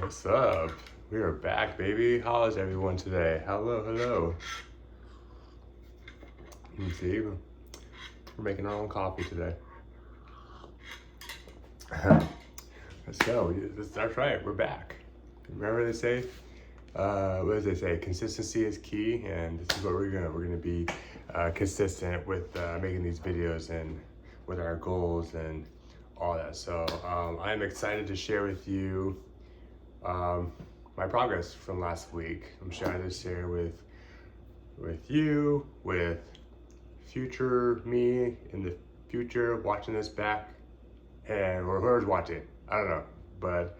What's up? We are back, baby. How is everyone today? Hello, hello. You see, we're making our own coffee today. Let's go. That's right. We're back. Remember they say, what does they say? Consistency is key, and this is what we're gonna be consistent with making these videos and with our goals and all that. So I'm excited to share with you my progress from last week. I'm excited to share with you, with future me in the future watching this back, and or whoever's watching. I don't know, but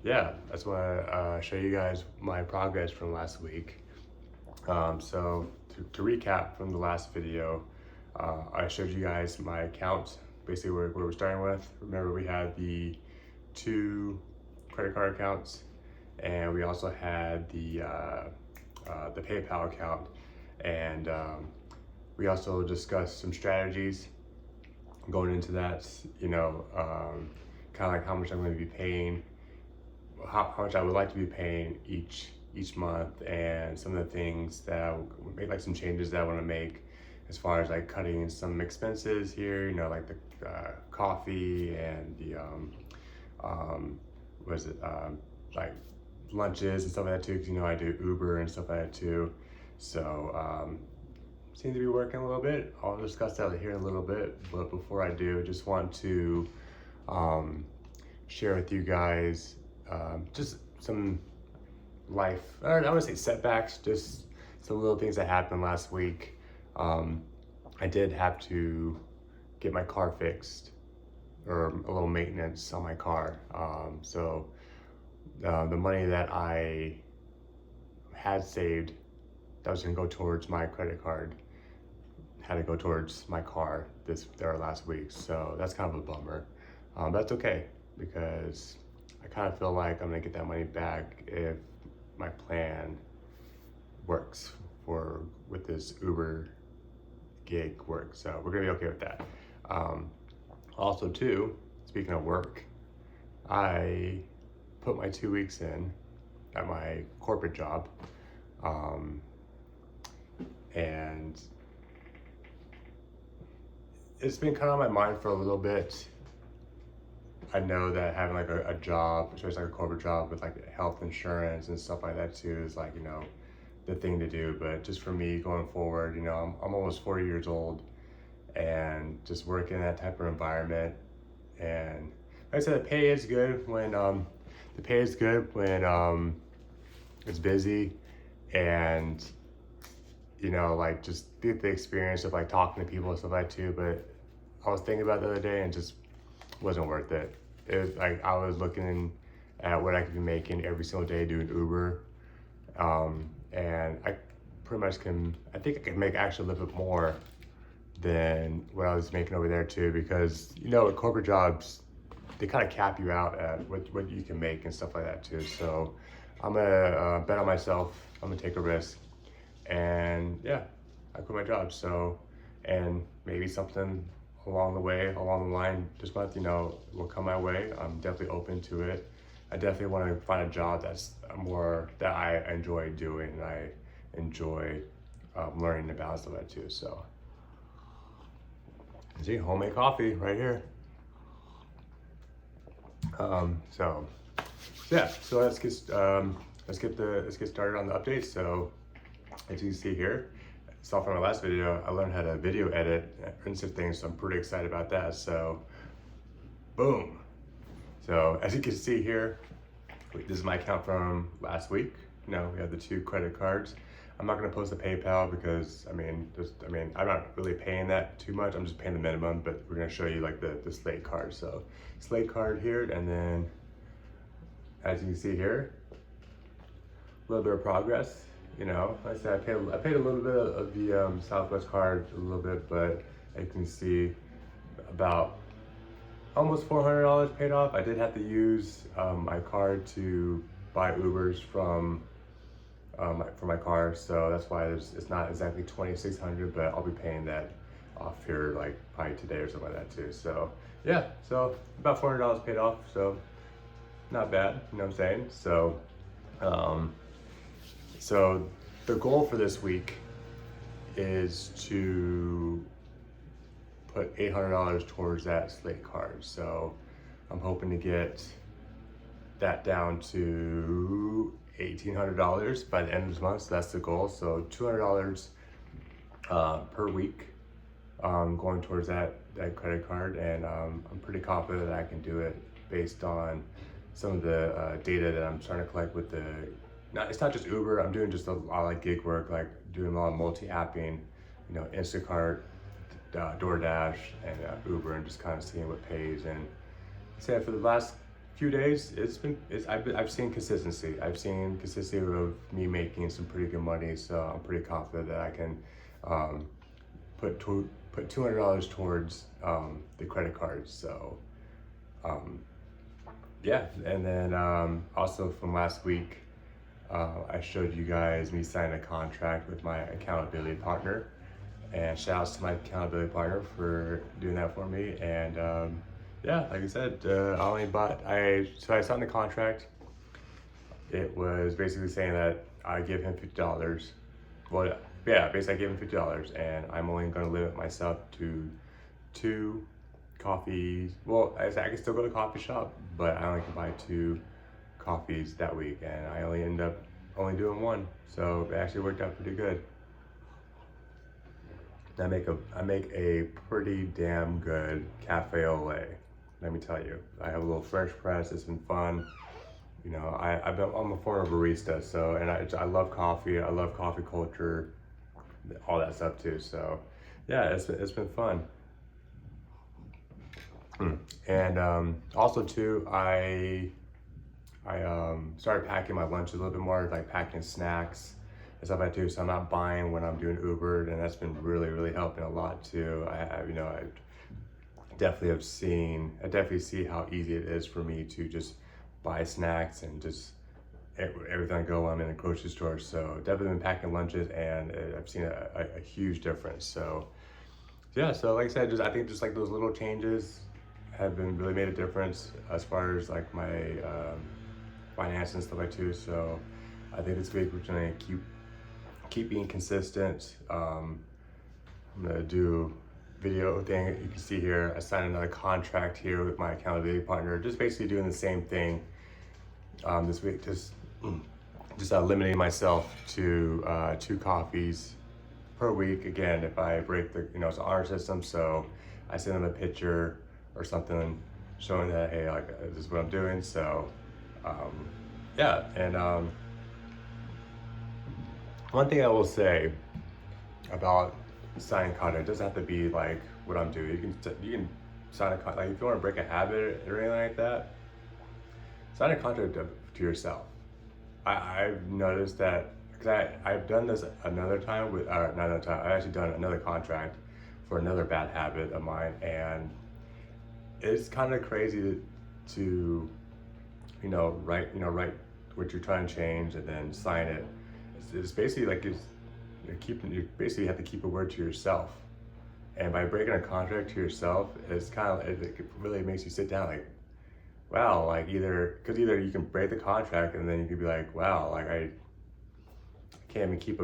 yeah, that's why I show you guys my progress from last week. So to recap from the last video, I showed you guys my account, basically where we're starting with. Remember, we had the 2 credit card accounts, and we also had the PayPal account, and we also discussed some strategies going into that. You know, kind of like how much I'm going to be paying, how much I would like to be paying each month, and some of the things that I would make, like some changes that I want to make as far as like cutting some expenses here. You know, like the coffee and the like lunches and stuff like that too, because you know I do Uber and stuff like that too. So seems to be working a little bit. I'll discuss that here in a little bit, but before I do, just want to share with you guys just some life, or I want to say setbacks, just some little things that happened last week. I did have to get my car fixed, or a little maintenance on my car. So the money that I had saved that was gonna go towards my credit card had to go towards my car last week. So that's kind of a bummer. That's okay, because I kind of feel like I'm gonna get that money back if my plan works with this Uber gig work. So we're gonna be okay with that. Also too, speaking of work, I put my 2 weeks in at my corporate job, and it's been kind of on my mind for a little bit. I know that having like a job, especially like a corporate job with like health insurance and stuff like that too, is like, you know, the thing to do. But just for me going forward, you know, I'm almost 40 years old, and just working in that type of environment. And like I said, the pay is good when it's busy, and you know, like just get the experience of like talking to people and stuff like that too. But I was thinking about it the other day, and just wasn't worth it. It was like I was looking at what I could be making every single day doing Uber, and I pretty much I think I can make actually a little bit more than what I was making over there too, because you know, with corporate jobs, they kind of cap you out at what you can make and stuff like that too. So I'm gonna bet on myself. I'm gonna take a risk, and yeah, I quit my job. So, and maybe something along the line this month, you know, will come my way. I'm definitely open to it. I definitely want to find a job that's more that I enjoy doing, and I enjoy learning about stuff like that too. So, see, homemade coffee right here. So yeah, so let's get started on the updates. So as you can see here, saw from my last video, I learned how to video edit and some things, so I'm pretty excited about that. So boom. So as you can see here, this is my account from last week. You know, we have the 2 credit cards. I'm not gonna post the PayPal because I'm not really paying that too much. I'm just paying the minimum, but we're gonna show you like the Slate card. So Slate card here, and then as you can see here, a little bit of progress. You know, like I said, I paid a little bit of the Southwest card, a little bit, but as you can see, about almost $400 paid off. I did have to use my card to buy Ubers for my car, so that's why it's not exactly $2,600, but I'll be paying that off here like probably today or something like that too. So yeah, so about $400 paid off. So not bad, you know what I'm saying? So, um, so the goal for this week is to put $800 towards that slate card. So I'm hoping to get that down to $1,800 by the end of this month. So that's the goal. So $200 per week going towards that credit card, and I'm pretty confident that I can do it based on some of the data that I'm trying to collect with the. It's not just Uber. I'm doing just a lot of like gig work, like doing a lot of multi-apping, you know, Instacart, DoorDash, and Uber, and just kind of seeing what pays. And say for the last few days, I've seen consistency. I've seen consistency of me making some pretty good money. So I'm pretty confident that I can put $200 towards the credit cards. So yeah, and then also from last week, I showed you guys me signing a contract with my accountability partner, and shout outs to my accountability partner for doing that for me. And yeah, like I said, I signed the contract. It was basically saying that I give him $50. Well, yeah, basically I gave him $50, and I'm only going to limit myself to 2 coffees. Well, I can still go to the coffee shop, but I only can buy 2 coffees that week, and I only end up doing 1. So it actually worked out pretty good. I make a pretty damn good cafe au lait. Let me tell you, I have a little French press. It's been fun. You know, I'm a former barista, so, and I love coffee. I love coffee culture, all that stuff too. So yeah, it's been fun. And also too, I started packing my lunch a little bit more, like packing snacks and stuff like that too. So I'm not buying when I'm doing Uber, and that's been really helping a lot too. I definitely see how easy it is for me to just buy snacks and just everything I go I'm in a grocery store. So definitely been packing lunches, and I've seen a huge difference. So yeah, so like I said, I think just like those little changes have been really made a difference as far as like my finance and stuff like too. So I think this week we're gonna keep being consistent. I'm gonna do video thing. You can see here, I signed another contract here with my accountability partner, just basically doing the same thing this week, just limiting myself to 2 coffees per week. Again, if I break it's an honor system, so I send them a picture or something showing that, hey, like this is what I'm doing. So yeah, and one thing I will say about signing contract, it doesn't have to be like what I'm doing. You can sign a contract, like if you want to break a habit or anything like that, sign a contract to yourself. I've noticed that, because I've done this another time with, not another time, I've actually done another contract for another bad habit of mine, and it's kind of crazy to write what you're trying to change and then sign it. It's basically like you basically have to keep a word to yourself, and by breaking a contract to yourself, it's kind of, it really makes you sit down, like, wow, like either you can break the contract and then you can be like, wow, like I can't even keep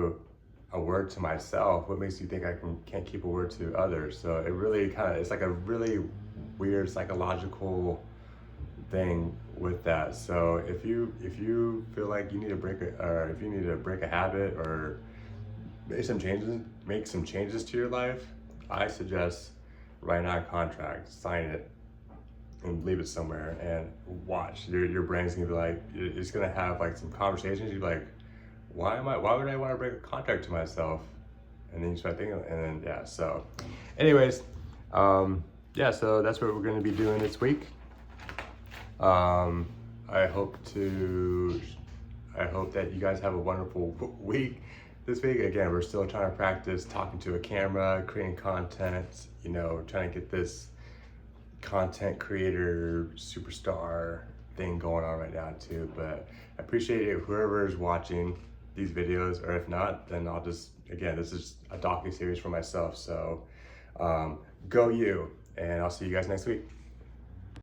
a word to myself. What makes you think I can't keep a word to others? So it really it's like a really weird psychological thing with that. So if you feel like you need to break a habit or make some changes to your life, I suggest writing out a contract, sign it, and leave it somewhere, and watch. Your brain's gonna be like, it's gonna have like some conversations. You're like, why would I want to break a contract to myself? And then you start thinking, and then yeah. So, anyways, yeah. So that's what we're gonna be doing this week. I hope that you guys have a wonderful week this week. Again, we're still trying to practice talking to a camera, creating content, trying to get this content creator superstar thing going on right now too. But I appreciate it, whoever is watching these videos, or if not, then I'll just, again, this is a docu-series for myself. So go you, and I'll see you guys next week.